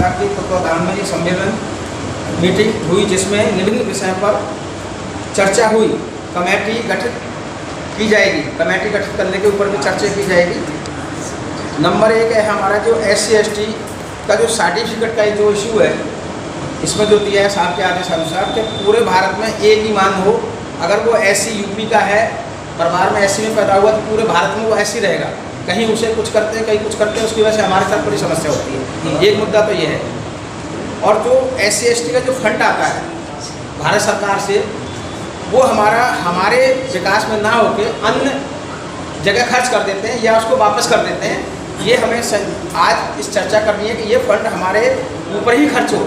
सरकार के तत्वाधान में एक सम्मेलन मीटिंग हुई, जिसमें विभिन्न विषयों पर चर्चा हुई। कमेटी गठित की जाएगी, कमेटी गठित करने के ऊपर भी चर्चा की जाएगी। नंबर 1 है हमारा जो SC/ST का जो सर्टिफिकेट का जो इशू है, इसमें जो दिया है साहब के आदेश अनुसार कि पूरे भारत में एक ही मांग हो। अगर वो SC यूपी का है, परिवार में SC में पैदा हुआ, तो पूरे भारत में वो SC रहेगा। कहीं उसे कुछ करते हैं, कहीं कुछ करते हैं, उसकी वजह से हमारे साथ बड़ी समस्या होती है। एक मुद्दा तो ये है। और जो SC/ST का जो फंड आता है भारत सरकार से, वो हमारे विकास में ना होके अन्य जगह खर्च कर देते हैं या उसको वापस कर देते हैं। ये हमें आज इस चर्चा करनी है कि ये फंड हमारे ऊपर ही खर्च हो।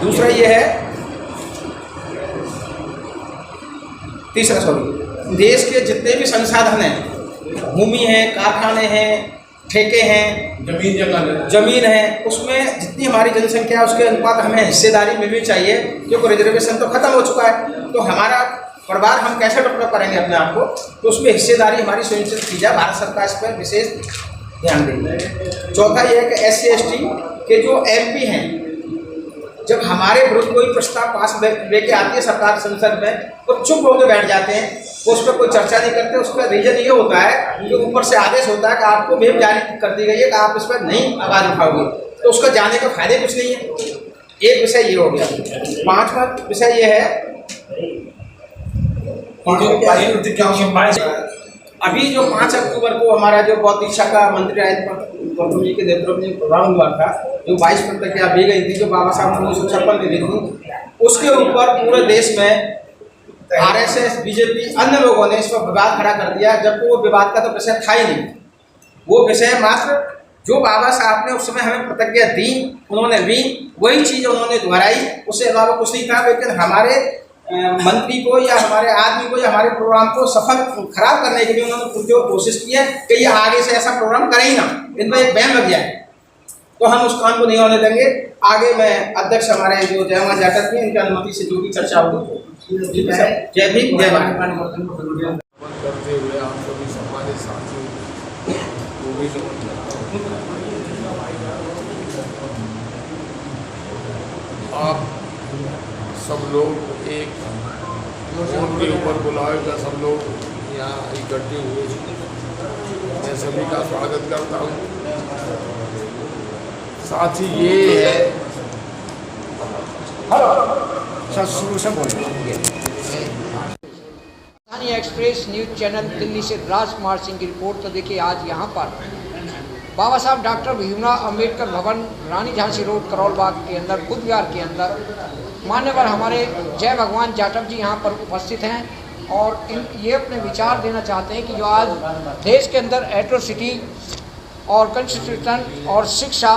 दूसरा ये है, तीसरा देश के जितने भी संसाधन हैं, भूमि है, कारखाने हैं, ठेके हैं, जमीन है, उसमें जितनी हमारी जनसंख्या है उसके अनुपात हमें हिस्सेदारी मिलनी चाहिए, क्योंकि रिजर्वेशन तो खत्म हो चुका है। तो हमारा परिवार हम कैसे डेवलप करेंगे अपने आप को, तो उसमें हिस्सेदारी हमारी सुनिश्चित की जाए। भारत सरकार इस पर विशेष ध्यान देगी। चौथा यह है कि SC/ST के जो MP हैं, जब हमारे विरुद्ध कोई प्रस्ताव पास लेके आती है सरकार संसद में, तो चुप होकर बैठ जाते हैं, वो उस पर कोई चर्चा नहीं करते। उसका रीजन ये होता है कि ऊपर से आदेश होता है कि आपको मुहिम जारी कर दी गई है कि आप इस पर नहीं आवाज़ उठाओगे, तो उसका जाने का फायदे कुछ नहीं है। एक विषय ये हो गया। 5वां विषय ये है, अभी जो 5 अक्टूबर को हमारा जो बौद्ध शिक्षा का मंत्री गौतम जी के नेतृत्व में प्रोग्राम हुआ था, जो 22 प्रतिक्रिया दी गई थी, जो बाबा साहब ने 1956 में दी थी, उसके ऊपर पूरे देश में RSS, BJP, अन्य लोगों ने इस पर विवाद खड़ा कर दिया, जबकि वो विवाद का तो विषय था ही नहीं। वो विषय मात्र जो बाबा साहब ने उस समय हमें प्रतिज्ञा दी, उन्होंने ली, वही चीज़ उन्होंने दोहराई, उससे अलावा कुछ नहीं था। लेकिन हमारे मंत्री को या हमारे आदमी को या हमारे प्रोग्राम को सफल खराब करने के लिए उन्होंने जो कोशिश की है कि ये आगे से ऐसा प्रोग्राम करें ही ना, इन पर एक बैन लग जाए, तो हम उस काम को नहीं होने देंगे। आगे मैं अध्यक्ष हमारे जो जयमान जाटव जी, इनकी अनुमति से जो भी चर्चा होगी। जय भीम, जय भारत। करते हुए आप सभी सम्मानित साथियों को भी आप सब लोग एक फोन के ऊपर बुलाए का सब लोग यहाँ इकट्ठे हुए, मैं सभी का स्वागत करता हूँ। साथ ही ये है राजधानी एक्सप्रेस न्यूज चैनल दिल्ली से राजकुमार सिंह की रिपोर्ट। तो देखिए, आज यहाँ पर बाबा साहब डॉक्टर भीमराव अंबेडकर भवन, रानी झांसी रोड, करोल बाग के अंदर, बुद्ध विहार के अंदर मान्यवर हमारे जय भगवान जाटव जी यहाँ पर उपस्थित हैं और ये अपने विचार देना चाहते हैं कि जो आज देश के अंदर एट्रोसिटी और कॉन्स्टिट्यूशन और शिक्षा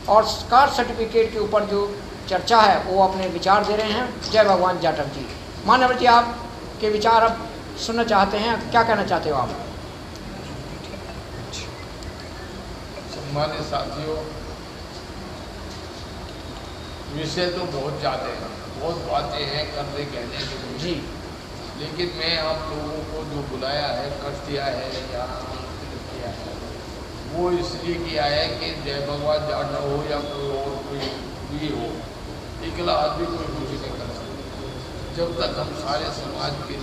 और कास्ट सर्टिफिकेट के ऊपर जो चर्चा है, वो अपने विचार दे रहे हैं जय भगवान जाटव जी। मान्यवर जी, आपके विचार अब सुनना चाहते हैं, क्या कहना चाहते हो आप? सम्मानित साथियों, विषय तो बहुत ज़्यादा हैं, बहुत बातें हैं करने कहने के लिए जी, लेकिन मैं आप लोगों को जो बुलाया है, कर दिया है या आमंत्रित किया है, वो इसलिए किया है कि जय भगवान जाटव हो या कोई और कोई भी हो, अकेला आदमी कोई कुछ नहीं कर सकता। जब तक हम सारे समाज के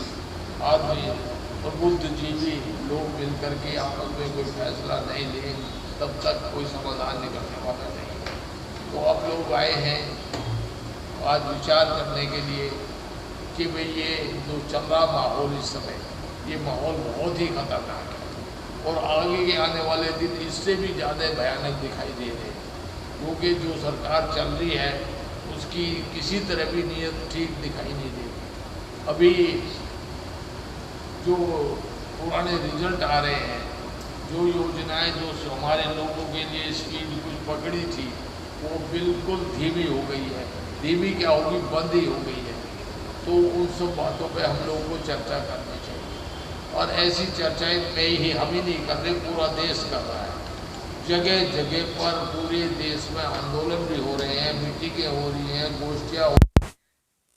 आदमी और बुद्धिजीवी लोग मिल करके आपस में कोई फैसला नहीं ले, तब तक कोई समाधान निकलने वाला नहीं। तो आप लोग आए हैं आज विचार करने के लिए कि भाई ये जो चल रहा माहौल इस समय, ये माहौल बहुत ही खतरनाक है और आगे के आने वाले दिन इससे भी ज़्यादा भयानक दिखाई दे रहे हैं, क्योंकि जो सरकार चल रही है उसकी किसी तरह भी नीयत ठीक दिखाई नहीं देती। अभी जो पुराने रिजल्ट आ रहे हैं, जो योजनाएं जो हमारे लोगों के लिए स्पीड कुछ पकड़ी थी, वो बिल्कुल धीमी हो गई है। धीमी क्या होगी, बंद ही हो गई है। तो उन सब बातों पे हम लोगों को चर्चा करनी चाहिए और ऐसी चर्चाएं हम ही नहीं कर रहे, पूरा देश कर रहा है। जगह जगह पर पूरे देश में आंदोलन भी हो रहे हैं, मीटिंगें हो रही हैं, गोष्ठियाँ हो रही हैं।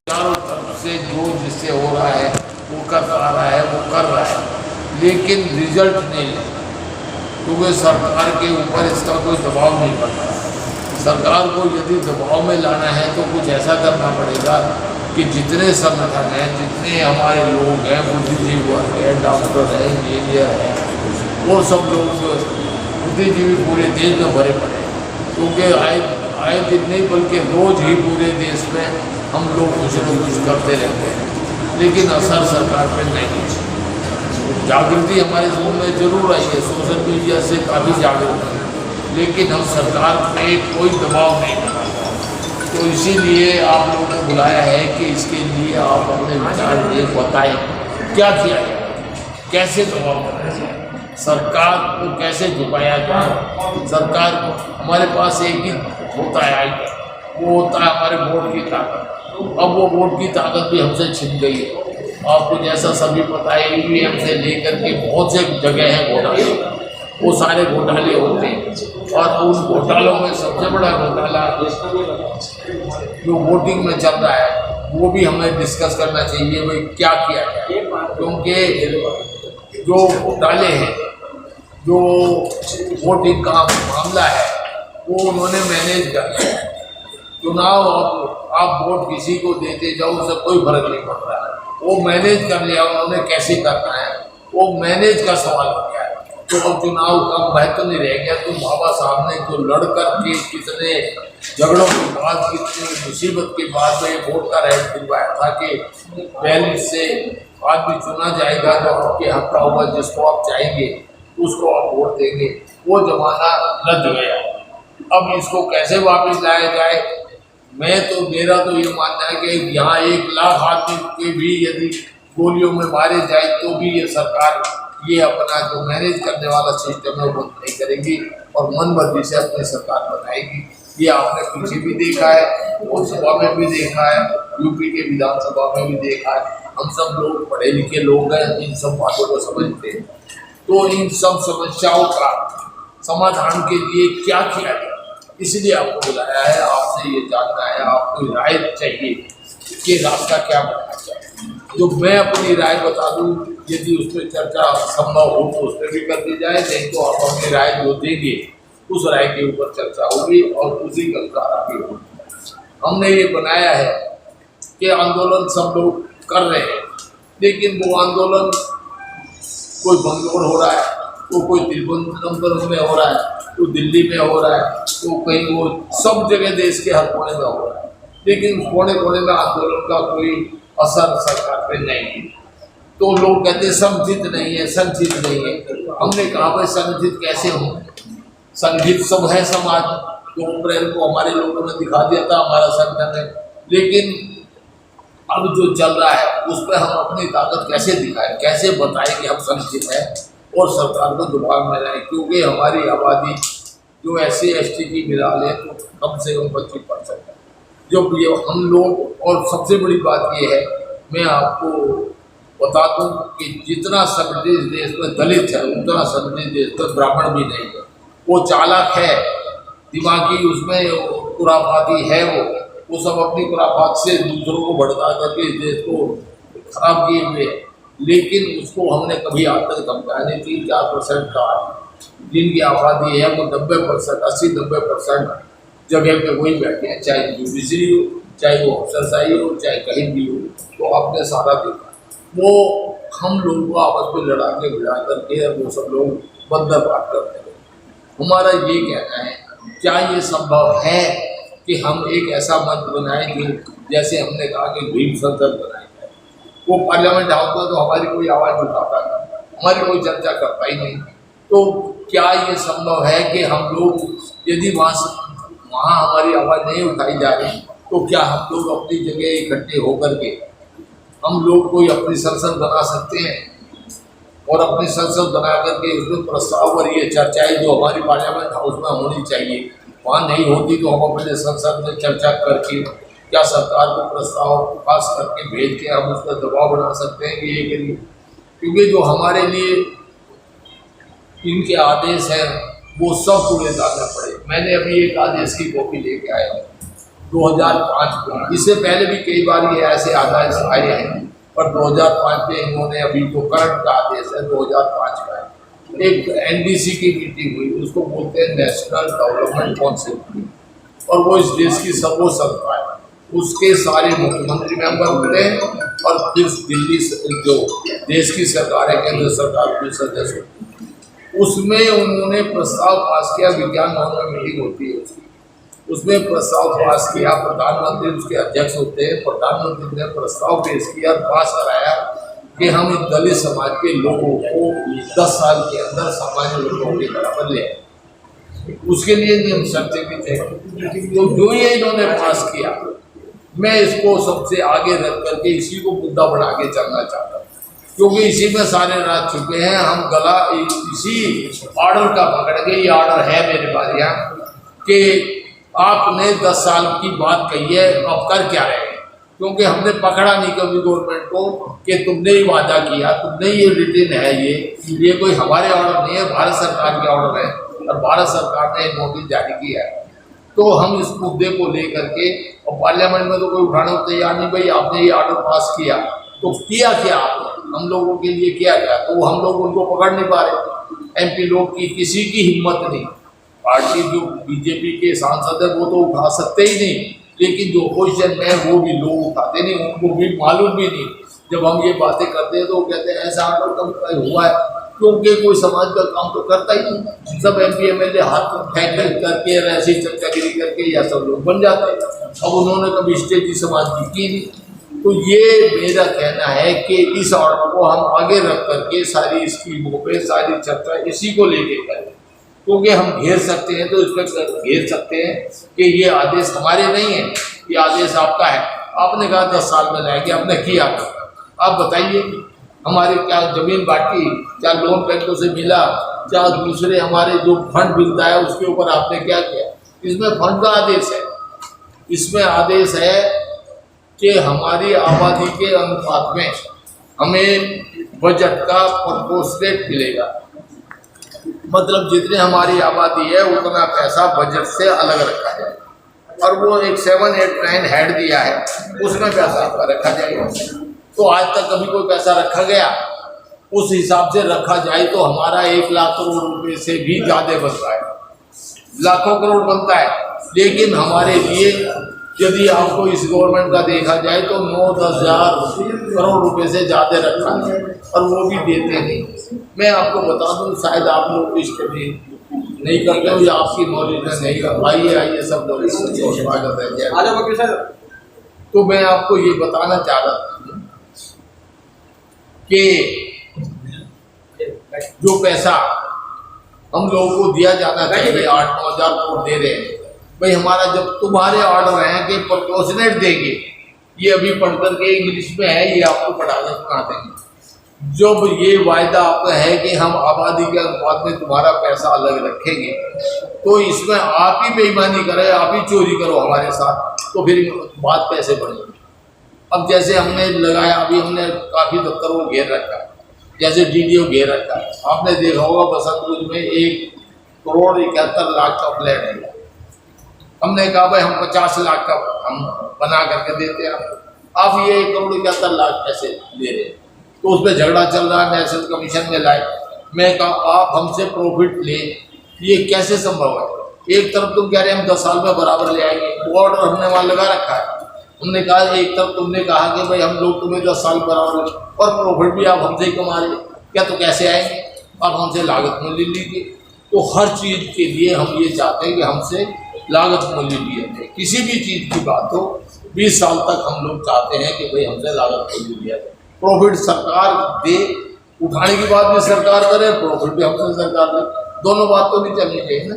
चारों तरफ से जो जिससे हो रहा है वो कर रहा है, वो कर रहा है, लेकिन रिजल्ट नहीं है, क्योंकि सरकार के ऊपर इसका कोई दबाव नहीं पड़ रहा। सरकार को यदि दबाव में लाना है तो कुछ ऐसा करना पड़ेगा कि जितने संगठन हैं, जितने हमारे लोग हैं, बुद्धिजीवी वर्ग है, डॉक्टर है, इंजीनियर है, वो सब लोग बुद्धिजीवी पूरे देश में भरे पड़े, क्योंकि आए दिन नहीं बल्कि रोज़ ही पूरे देश में हम लोग कुछ न कुछ करते रहते हैं, लेकिन असर सरकार पर नहीं है। जागृति हमारे स्कूल में जरूर आई है, सोशल मीडिया से काफ़ी जागरूक है, लेकिन हम सरकार पे कोई दबाव नहीं बना। तो इसीलिए आप लोगों को बुलाया है कि इसके लिए आप अपने विचार बताएं क्या किया जाए, कैसे दबाव बनाया जाए, सरकार को कैसे झुकाया जाए। सरकार को हमारे पास एक ही होता है आइडिया, वो होता है हमारे वोट की ताकत। अब वो वोट की ताकत भी हमसे छिन गई है। आपको जैसा सभी पता है, EVM से लेकर के बहुत से जगह हैं घोटाले, वो सारे घोटाले होते हैं, और उन घोटालों में सबसे बड़ा घोटाला जो वोटिंग में चल रहा है वो भी हमें डिस्कस करना चाहिए, भाई क्या किया जाए, क्योंकि जो घोटाले हैं, जो वोटिंग का मामला है, वो उन्होंने मैनेज कर लिया है। चुनाव आप वोट किसी को देते जाओ, उससे कोई फर्क नहीं पड़ रहा है, वो मैनेज कर लिया उन्होंने, कैसे करना है वो मैनेज का सवाल हो गया है। तो अब चुनाव का महत्व नहीं रह गया। तो बाबा साहब ने जो लड़ कर के कितने झगड़ों के बाद, कितनी मुसीबत के बाद में वोट का राइट दिलवाया था कि पहले से आदमी चुना जाएगा जो आपके हक का होगा, जिसको आप चाहेंगे उसको आप वोट देंगे, वो जमाना लग गया। अब इसको कैसे वापस लाया जाए, मेरा तो ये मानना है कि यहाँ 1 लाख आदमी के भी यदि गोलियों में मारे जाए तो भी ये सरकार ये अपना जो मैनेज करने वाला सिस्टम है वो नहीं करेगी और मनमर्जी से अपनी सरकार बनाएगी। ये आपने पीछे भी देखा है, लोकसभा में भी देखा है, यूपी के विधानसभा में भी देखा है। हम सब लोग पढ़े लिखे लोग हैं, इन सब बातों को समझते हैं। तो इन सब समस्याओं का समाधान के लिए क्या किया जाए, इसलिए आपको बुलाया है। आपसे ये जानना है, आपको राय चाहिए कि रास्ता क्या बनाना चाहिए। तो मैं अपनी राय बता दूं, यदि उस पर चर्चा संभव हो तो उस पर भी कर दी जाए, नहीं तो आप अपनी राय जो देंगे उस राय के ऊपर चर्चा होगी और उसी का अनुसार आगे होगी। हमने ये बनाया है कि आंदोलन सब लोग कर रहे हैं, लेकिन वो आंदोलन कोई बंगलोर हो रहा है, तो कोई तिरुवनंतपुरम में हो रहा है, तो दिल्ली में हो रहा है, तो कहीं वो सब जगह देश के हर कोने में हो रहा है, लेकिन कोने कोने में आंदोलन का कोई असर सरकार पे नहीं है। तो लोग कहते हैं संगठित नहीं है, संगठित नहीं है। हमने कहा भाई संगठित कैसे हो, संगठित सब है समाज। 2 अप्रैल को हमारे लोगों ने दिखा दिया था हमारा संगठन है, लेकिन अब जो चल रहा है उस पर हम अपनी ताकत कैसे दिखाएं, कैसे बताएं कि हम संगठित हैं और सरकार को दबाव में लाएं, क्योंकि हमारी आबादी जो SC ST की मिला ले तो कम से कम 25% है जो ये हम लोग। और सबसे बड़ी बात ये है, मैं आपको बता दूं कि जितना संगठित देश में दलित है उतना संगठित देश में ब्राह्मण भी नहीं है। वो चालाक है, दिमागी उसमें खुराफाती है, वो सब अपनी खुराफात से दूसरों को भड़का करके इस देश को खराब किए हुए, लेकिन उसको हमने कभी आज तक धमकाया नहीं। 3-4% का जिनकी आबादी है वो 90%, 80-90% जगह पे वही बैठे हैं, चाहे जुडिशरी हो, चाहे वो अफसरशाही हो, चाहे कहीं भी हो। तो आपने सारा देखा, वो हम लोगों को आपस में लड़ा के भिड़ा करके वो सब लोग बंदर बात करते हैं। हमारा ये कहना है, क्या ये संभव है कि हम एक ऐसा मंच बनाएं जो जैसे हमने कहा कि भीम संसद बनाई जाए, वो पार्लियामेंट हाउस में तो हमारी कोई आवाज़ उठाता नहीं, हमारी कोई चर्चा करता ही नहीं। तो क्या ये संभव है कि हम लोग यदि वहाँ हमारी आवाज़ नहीं उठाई जा रही तो क्या हम लोग अपनी जगह इकट्ठे होकर के हम लोग कोई अपनी संसद बना सकते हैं और अपनी संसद बना करके उसमें प्रस्ताव और ये चर्चाएं जो हमारी पार्लियामेंट हाउस में होनी चाहिए वहाँ नहीं होती, तो हम अपने संसद में चर्चा करके क्या सरकार को प्रस्ताव पास करके भेज के हम उस पर दबाव बना सकते हैं कि ये करिए। क्योंकि जो हमारे लिए इनके आदेश हैं वो सब पूरे डालना पड़े। मैंने अभी एक आदेश की कॉपी लेके आया हूँ 2005 को, इससे पहले भी कई बार ये ऐसे आदेश आए हैं, पर 2005 में इन्होंने अभी जो करंट का आदेश है 2005 का है। एक NDC की मीटिंग हुई, उसको बोलते हैं नेशनल डेवलपमेंट काउंसिल, और वो इस देश की सर्वोच्च संस्था है, उसके सारे मुख्यमंत्री मेंबर होते हैं और फिर दिल्ली जो देश की सरकार है, केंद्र सरकार के सदस्य होते हैं। उसमें उन्होंने प्रस्ताव पास किया, विज्ञान भवन में मीटिंग होती है उसकी, उसमें प्रस्ताव पास किया, प्रधानमंत्री उसके अध्यक्ष होते हैं, प्रधानमंत्री ने प्रस्ताव पेश किया, पास कराया कि हम दलित समाज के लोगों को 10 साल के अंदर सामान्य लोगों के बराबर ले आए। उसके लिए नियम शर्तें भी थे। तो जो ये इन्होंने पास किया, मैं इसको सबसे आगे रख करके इसी को मुद्दा बढ़ा के चलना चाहता हूँ, क्योंकि इसी में सारे राज छुपे हैं। हम गला इसी ऑर्डर का पकड़ के, ये ऑर्डर है मेरे पास यहाँ कि आपने 10 साल की बात कही है, अब कर क्या रहे हैं? क्योंकि हमने पकड़ा नहीं कभी गवर्नमेंट को कि तुमने ही वादा किया, तुमने ये रिटर्न है, ये कोई हमारे ऑर्डर नहीं है, भारत सरकार के ऑर्डर है और भारत सरकार ने एक नोटिस जारी किया है। तो हम इस मुद्दे को लेकर के, और पार्लियामेंट में तो कोई उठाने को तैयार नहीं, भाई आपने ये ऑर्डर पास किया तो किया क्या आपने, हम लोगों के लिए किया क्या? तो हम लोग उनको पकड़ नहीं पा रहे। MP लोग की किसी की हिम्मत नहीं, पार्टी जो बीजेपी के सांसद है वो तो उठा सकते ही नहीं, लेकिन जो अपोजिशन में है वो भी लोग उठाते नहीं, उनको भी मालूम भी नहीं। जब हम ये बातें करते हैं तो वो कहते हैं ऐसा ऑर्डर कब हुआ है, क्योंकि कोई समाज का काम तो करता ही नहीं। सब MP MLA हाथ फेंक करके ऐसी चर्चागिरी करके या सब लोग बन जाते हैं। अब उन्होंने कभी स्टेज की समाज की नहीं। तो ये मेरा कहना है कि इस ऑर्डर को हम आगे रख करके सारी स्कीमों पे सारी चर्चा इसी को लेके करें, क्योंकि हम घेर सकते हैं तो इस पर घेर सकते हैं कि ये आदेश हमारे नहीं है, ये आदेश आपका है। आपने कहा 10 साल में लाएंगे, आपने किया। आप बताइए, हमारी क्या जमीन बांटी, क्या लोन बैंकों से मिला, क्या दूसरे हमारे जो फंड मिलता है उसके ऊपर आपने क्या किया? इसमें फंड का आदेश है, इसमें आदेश है कि हमारी आबादी के अनुपात में हमें बजट का प्रोपोर्शनेट मिलेगा, मतलब जितनी हमारी आबादी है उतना पैसा बजट से अलग रखा जाए। और वो एक 7, 8, 9 हेड दिया है, उसमें पैसा आपका रखा जाएगा। तो आज तक कभी कोई पैसा रखा गया? उस हिसाब से रखा जाए तो हमारा 1 लाख करोड़ रुपए से भी ज़्यादा बनता है, लाखों करोड़ बनता है। लेकिन हमारे लिए यदि आपको इस गवर्नमेंट का देखा जाए तो 9-10 हज़ार करोड़ रुपए से ज़्यादा रखा है और वो भी देते नहीं। मैं आपको बता दूं, शायद आप लोग स्टडी नहीं करते हो या आपकी नॉलेज में नहीं कर। आइए सब लोग स्वागत है। तो मैं आपको ये बताना चाह रहा था कि जो पैसा हम लोगों को दिया जाना चाहिए, 8-9 हज़ार करोड़ दे रहे हैं भाई, हमारा जब तुम्हारे ऑर्डर हैं कि प्रोपोर्शनेट देंगे, ये अभी पढ़ करके इंग्लिश में है, ये आपको पढ़ाना सुना देंगे। जब ये वायदा आपका है कि हम आबादी के अनुपात में तुम्हारा पैसा अलग रखेंगे, तो इसमें आप ही बेईमानी करें, आप ही चोरी करो हमारे साथ, तो फिर बात कैसे बढ़ेगी? अब जैसे हमने लगाया, अभी हमने काफ़ी दफ्तरों को घेर रखा है, जैसे DDO घेर रखा है। आपने देखा होगा बसंतपुर में 1,71,00,000 का फ्लैट है। हमने कहा भाई हम 50 लाख का हम बना करके देते हैं, आप ये 1,71,00,000 पैसे ले रहे हैं। तो उस पर झगड़ा चल रहा है, नेशनल कमीशन में लाए। मैं कहा आप हमसे प्रॉफिट ले, ये कैसे संभव है? एक तरफ तुम कह रहे हैं हम 10 साल में बराबर ले आएंगे, वो ऑर्डर हमने वहाँ लगा रखा है। हमने कहा एक तरफ तुमने कहा कि भाई हम लोग तुम्हें 10 साल बराबर और प्रॉफिट भी आप हमसे ही कमा रहे, क्या तो कैसे आएंगे? आप हमसे लागत मूल्य लीजिए। तो हर चीज़ के लिए हम ये चाहते हैं कि हमसे लागत मूल्य लिया जाए। किसी भी चीज़ की बात हो, 20 साल तक हम लोग चाहते हैं कि भाई हमसे लागत मूल्य लिया जाए। प्रॉफिट सरकार दे, उठाने की बात भी सरकार करे, प्रॉफिट भी हमसे सरकार दे, दोनों बात तो नहीं चलनी चाहिए ना।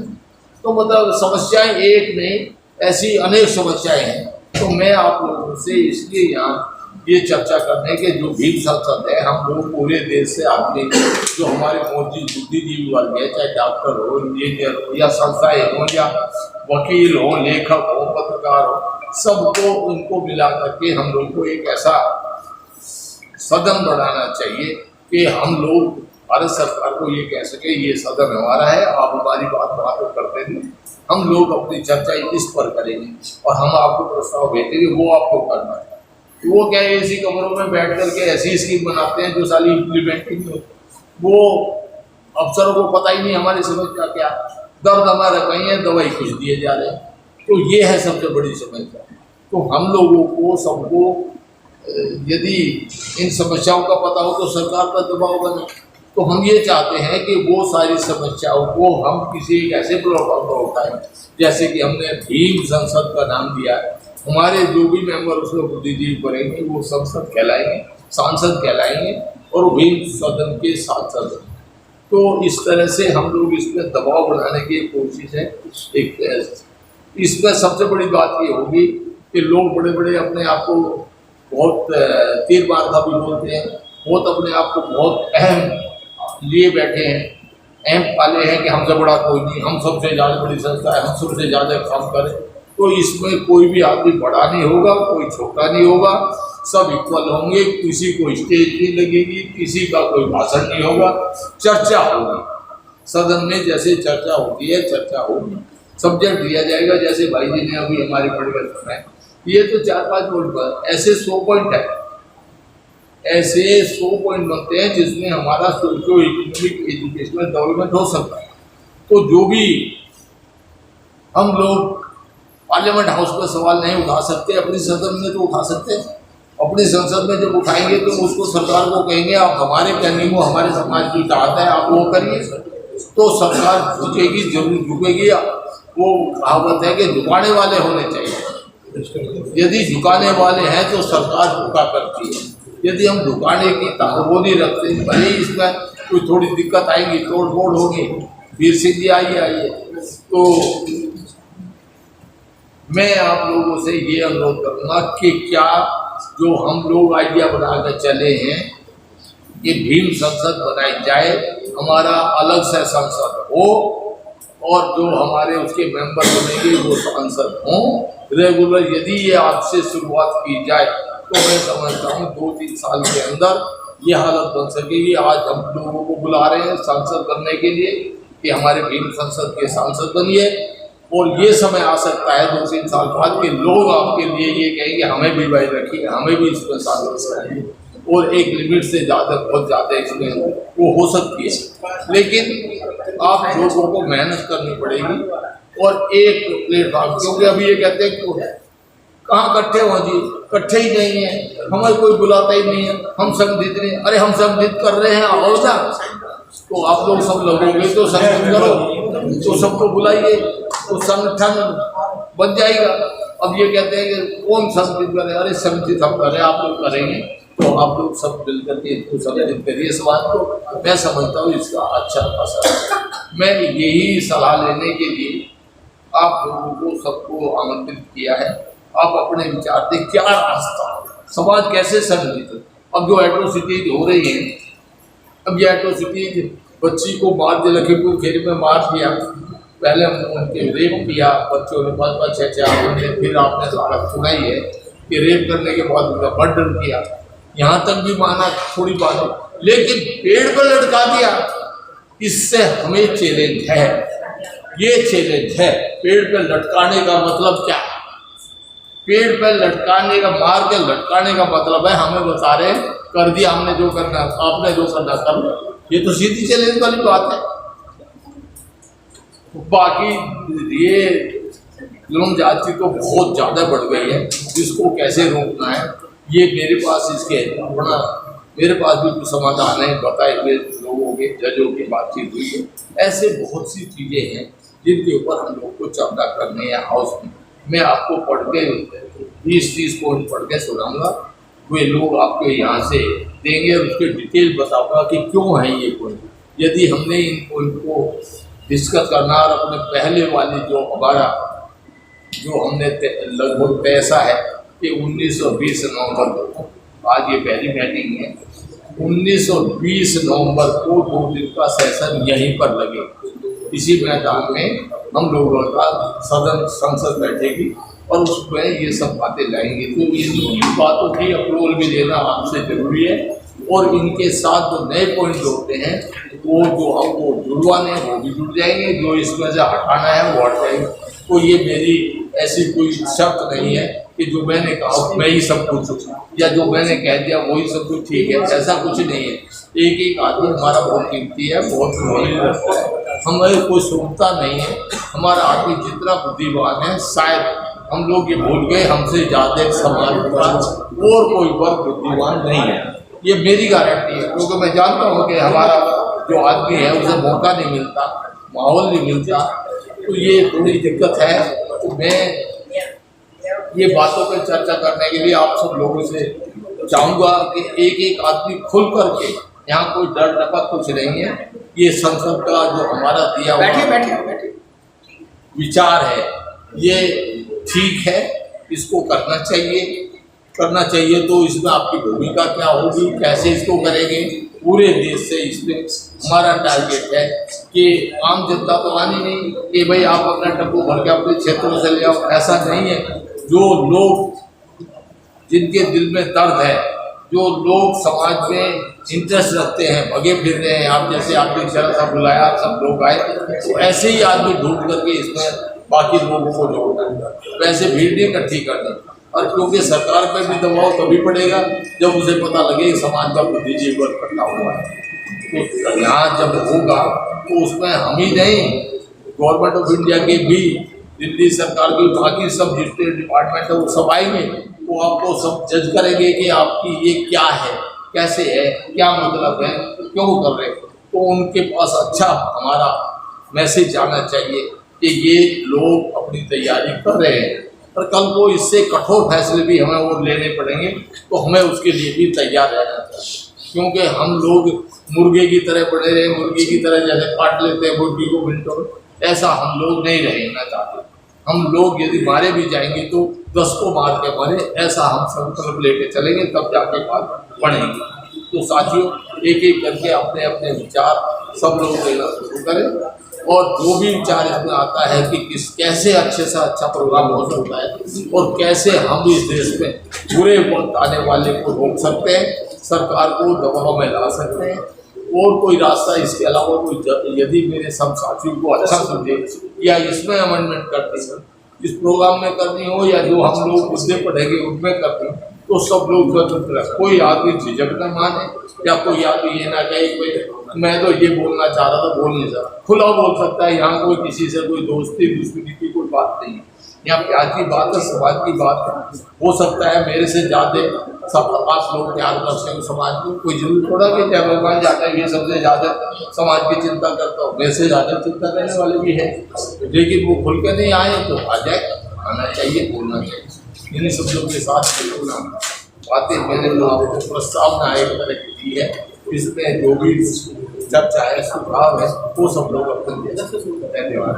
तो मतलब समस्याएं एक नहीं, ऐसी अनेक समस्याएं हैं। तो मैं आप लोगों से इसलिए यहाँ ये चर्चा करने के जो भीम संसद है, हम लोग पूरे देश से आदमी जो हमारे मौजूद बुद्धिजीवी वर्ग है, चाहे डॉक्टर हो, इंजीनियर हो या संस्थाएं हो या वकील हो, लेखक हो, पत्रकार हो, सबको उनको मिला करके हम लोग को एक ऐसा सदन बनाना चाहिए कि हम लोग भारत सरकार को ये कह सके ये सदन हमारा है, आप हमारी बात वहाँ पर करते नहीं, हम लोग अपनी चर्चा इस पर करेंगे और हम आपको प्रस्ताव भेजेंगे, वो आपको करना है। वो क्या है, ऐसी कमरों में बैठ करके ऐसी स्कीम बनाते हैं जो साली इम्प्लीमेंट नहीं होती। वो अफसरों को पता ही नहीं हमारी समझ का क्या, दर्द हमारा कहीं है, दवाई कुछ दिए जा रहे हैं। तो ये है सबसे बड़ी समस्या। तो हम लोगों को सबको यदि इन समस्याओं का पता हो तो सरकार पर दबाव बने। तो हम ये चाहते हैं कि वो सारी समस्याओं को हम किसी एक ऐसे प्लेटफॉर्म पर उठाएं, जैसे कि हमने भीम संसद का नाम दिया है। हमारे जो भी मेंबर उसमें बुद्धिजीवी बनेंगे वो संसद कहलाएंगे, सांसद कहलाएंगे और भीम सदन के सांसद। तो इस तरह से हम लोग इसमें दबाव बनाने की कोशिश है। एक इसमें सबसे बड़ी बात ये होगी कि लोग बड़े बड़े अपने आप को बहुत तीर मार का भी बोलते हैं, बहुत अपने आप को बहुत अहम लिए बैठे हैं, अहम पाले हैं कि हमसे बड़ा कोई नहीं, हम सबसे ज़्यादा बड़ी संस्था है, हम सबसे ज़्यादा काम करें। तो इसमें कोई भी आदमी बड़ा नहीं होगा, कोई छोटा नहीं होगा, सब इक्वल होंगे। किसी को स्टेज नहीं लगेगी, किसी का कोई भाषण नहीं होगा, चर्चा होगी सदन में। जैसे चर्चा होती है चर्चा होगी, सब्जेक्ट दिया जाएगा। जैसे भाई जी ने अभी हमारे पढ़कर सुनाए, ये तो 4-5 पॉइंट पर ऐसे 100 पॉइंट है, ऐसे 100 पॉइंट बनते हैं जिसमें हमारा सोशो इकोनॉमिक एजुकेशनल डेवलपमेंट हो सकता है। तो जो भी हम लोग पार्लियामेंट हाउस पर सवाल नहीं उठा सकते, अपनी सदन में तो उठा सकते हैं। अपनी संसद में जब उठाएंगे तो उसको सरकार को कहेंगे आप हमारे कहने को, हमारे समाज की चाहता है आप वो करिए, तो सरकार झुकेगी, जरूर झुकेगी। वो कहावत है कि झुकाने वाले होने चाहिए। यदि झुकाने वाले हैं तो सरकार झुका करती है। यदि हम झुकाने की वो नहीं रखते, भले इसमें कोई थोड़ी दिक्कत आएगी, तोड़ फोड़ होगी, वीर सिंह जी आइए। तो मैं आप लोगों से ये अनुरोध करूँगा कि क्या जो हम लोग आइडिया बनाकर चले हैं कि भीम संसद बनाई जाए, हमारा अलग से संसद हो और जो हमारे उसके मेंबर बनेंगे वो सांसद हों रेगुलर। यदि ये आज से शुरुआत की जाए तो मैं समझता हूँ 2-3 साल के अंदर ये हालत बन सकेगी। आज हम लोगों को बुला रहे हैं सांसद बनने के लिए कि हमारे भीम संसद के सांसद बनिए, और ये समय आ सकता है 2-3 साल बाद के लोग आपके लिए ये कहेंगे हमें भी भाई रखिए, हमें भी इसमें शामिल कराइए। और एक लिमिट से ज़्यादा, बहुत ज़्यादा इसमें वो हो सकती है, लेकिन आप लोगों को मेहनत करनी पड़ेगी और एक प्लेटफॉर्म। क्योंकि अभी ये कहते हैं कहाँ इकट्ठे हो जी, इकट्ठे ही नहीं है, हमें कोई बुलाता ही नहीं है, हम संगठित नहीं। अरे हम संगठित कर रहे हैं, आओ ना, तो आप लोग सब लगोगे तो संगठन करो, तो सबको बुलाइए, तो संगठन बन जाएगा। अब ये कहते हैं कि कौन संगठित करे, अरे संगठित हम करें, आप लोग करेंगे, तो आप लोग सब मिलकर के इसको संगठित करिए समाज को। मैं समझता हूँ इसका अच्छा असर। मैं यही सलाह लेने के लिए आप लोगों को सबको आमंत्रित किया है। आप अपने विचार दें, क्या रास्ता, समाज कैसे संगठित। अब जो एट्रोसिटीज हो रही हैं, अब ये एट्रोसिटीज बच्ची को मार दिया, लखीमपुर खेल में मार दिया, पहले हमने उनके रेप किया बच्चों ने 5-6 ने, फिर आपने सारा सुना ही है कि रेप करने के बाद उनका मर्डर किया। यहाँ तक भी माना थोड़ी बात है, लेकिन पेड़ पर लटका दिया, इससे हमें चैलेंज है। ये चैलेंज है, पेड़ पर लटकाने का मतलब क्या है? पेड़ पर लटकाने का, मार के लटकाने का मतलब है हमें बता रहे कर दिया हमने जो करना, आपने जो करना कर लो। ये तो सीधी चैलेंज वाली बात है। बाकी ये जुल्म जाति तो बहुत ज़्यादा बढ़ गई है, जिसको कैसे रोकना है ये मेरे पास इसके अपना मेरे पास भी कुछ समाधान है, बताए हुए लोगों के, जजों की बातचीत हुई है। ऐसे बहुत सी चीज़ें हैं जिनके ऊपर हम लोग को चर्चा करने हैं हाउस में। मैं आपको पढ़ के 20-30 पॉइंट पढ़ के सुनाऊंगा, वे लोग आपके यहाँ से देंगे और उसके डिटेल बताऊंगा कि क्यों है ये पॉइंट। यदि हमने इन पॉइंट को डिस्कस करना और अपने पहले वाली जो हमारा जो हमने लगभग पैसा है कि 1920 नवंबर को, आज ये पहली मीटिंग है, 1920 नवंबर को 2 दिन का सेशन यहीं पर लगे, इसी मैदान में हम लोगों का सदन संसद बैठेगी और उसमें ये सब बातें लाएंगे। तो इन बातों की अप्रूवल भी देना आपसे जरूरी है, और इनके साथ जो नए पॉइंट होते हैं वो जो हमको जुड़वाने हैं वो भी जुड़ जाएंगे, जो इसमें से हटाना है वो हट जाएंगे। तो ये मेरी ऐसी कोई शर्त नहीं है कि जो मैंने कहा मैं ही सब कुछ, या जो मैंने कह दिया वही सब कुछ ठीक है, ऐसा कुछ नहीं है। एक एक आदमी हमारा बहुत कीमती है, बहुत मूल्य रखता है। हमें कोई सुविधा नहीं है। हमारा आदमी जितना बुद्धिमान है, शायद हम लोग ये भूल गए हमसे ज़्यादा समाज का और कोई वर्ग बुद्धिमान नहीं है। ये मेरी गारंटी है, क्योंकि मैं जानता हूँ कि हमारा जो आदमी है उसे मौका नहीं मिलता, माहौल नहीं मिलता, तो ये थोड़ी दिक्कत है। तो मैं ये बातों पर चर्चा करने के लिए आप सब लोगों से चाहूँगा कि एक एक आदमी खुल करके, यहाँ कोई डर डपक कुछ नहीं है। ये संसद का जो हमारा दिया हुआ विचार है ये ठीक है, इसको करना चाहिए। तो इसमें आपकी भूमिका क्या होगी, कैसे इसको करेंगे? पूरे देश से इसमें हमारा टारगेट है कि आम जनता तो आनी नहीं कि भाई आप अपना टप्पू भर के अपने क्षेत्र में चले जाओ, ऐसा नहीं है। जो लोग जिनके दिल में दर्द है, जो लोग समाज में इंटरेस्ट रखते हैं, भगे फिर रहे हैं, आप जैसे आपने शरद बुलाया, सब लोग आए, तो ऐसे ही आदमी ढूंढ करके इसमें बाकी लोगों को जोड़ना है, वैसे भीड़ नहीं इकट्ठी करनी। और क्योंकि सरकार पर भी दबाव तभी पड़ेगा जब उसे पता लगे समाज का बुद्धिजीवी इकट्ठा हुआ है। तो यहाँ जब होगा तो उसमें हम ही नहीं, गवर्नमेंट ऑफ इंडिया के भी, दिल्ली सरकार की बाकी सब जितने डिपार्टमेंट है वो सब आएंगे, वो आपको सब जज करेंगे कि आपकी ये क्या है, कैसे है, क्या मतलब है, क्यों कर रहे हैं। तो उनके पास अच्छा हमारा मैसेज जाना चाहिए कि ये लोग अपनी तैयारी कर रहे हैं, पर कल को इससे कठोर फैसले भी हमें और लेने पड़ेंगे, तो हमें उसके लिए भी तैयार रहना चाहिए। क्योंकि हम लोग मुर्गे की तरह पड़े रहे, मुर्गी की तरह जैसे काट लेते हैं मुर्गी को मिनटों में, ऐसा हम लोग नहीं रहना चाहते। हम लोग यदि मारे भी जाएंगे तो 10 को मार के मारे, ऐसा हम संकल्प लेके चलेंगे, तब जाके बात बढ़ेंगे। तो साथियों, एक एक करके अपने अपने विचार सब लोग देना शुरू करें, और जो भी विचार इसमें आता है कि कैसे अच्छे से अच्छा प्रोग्राम हो सकता है और कैसे हम इस देश में बुरे वक्त आने वाले को रोक सकते हैं, सरकार को दबाव में ला सकते हैं, और कोई रास्ता इसके अलावा कोई यदि मेरे सब साथियों को अच्छा समझे या इसमें अमेंडमेंट करते हैं, इस प्रोग्राम में करनी हो या जो हम लोग मुद्दे पढ़ेंगे उनमें करनी हो, तो सब लोग स्वतंत्र है। कोई आदमी झिझक न माने या कोई आदमी ये ना कहे कोई मैं तो ये बोलना चाह रहा था, बोल नहीं सकता, खुला बोल सकता है। यहाँ कोई किसी से कोई दोस्ती दुश्मनी की कोई बात नहीं है, यहाँ प्यार की बात है, समाज की बात है। हो सकता है मेरे से ज़्यादा सब पास लोग प्यार करते हैं समाज को, कोई जरूर थोड़ा कि जय भगवान जाता है ये सबसे ज़्यादा समाज की चिंता करता हूँ, मेरे से ज़्यादा चिंता करने वाले भी है, लेकिन वो खुल के नहीं आए तो आ जाए, आना चाहिए, बोलना चाहिए। इन्हीं शब्दों के साथ बातें मैंने तो आपको प्रस्तावना एक तरह की दी है, इसमें जो भी चर्चा है सुझाव है वो सब लोग अपने। धन्यवाद।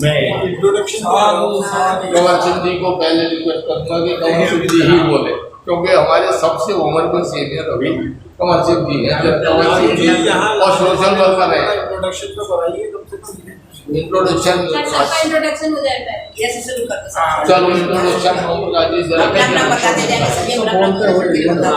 मैं इंट्रोडक्शन कंवर सिंह जी को पहले रिक्वेस्ट करूंगा कि कंवर सिंह जी ही बोले, क्योंकि हमारे सबसे उम्र में सीनियर अभी कंवर सिंह जी हैं, जब कंवर सिंह जी और सोशल वर्कर है। इंट्रोडक्शन तो कराइए कम से कम। इंट्रोडक्शन इंट्रोडक्शन हो जाएगा, ये शुरू करते हैं। चलो इंट्रोडक्शन ओम प्रकाश जी जरा अपना बताते जाएंगे, सभी अपना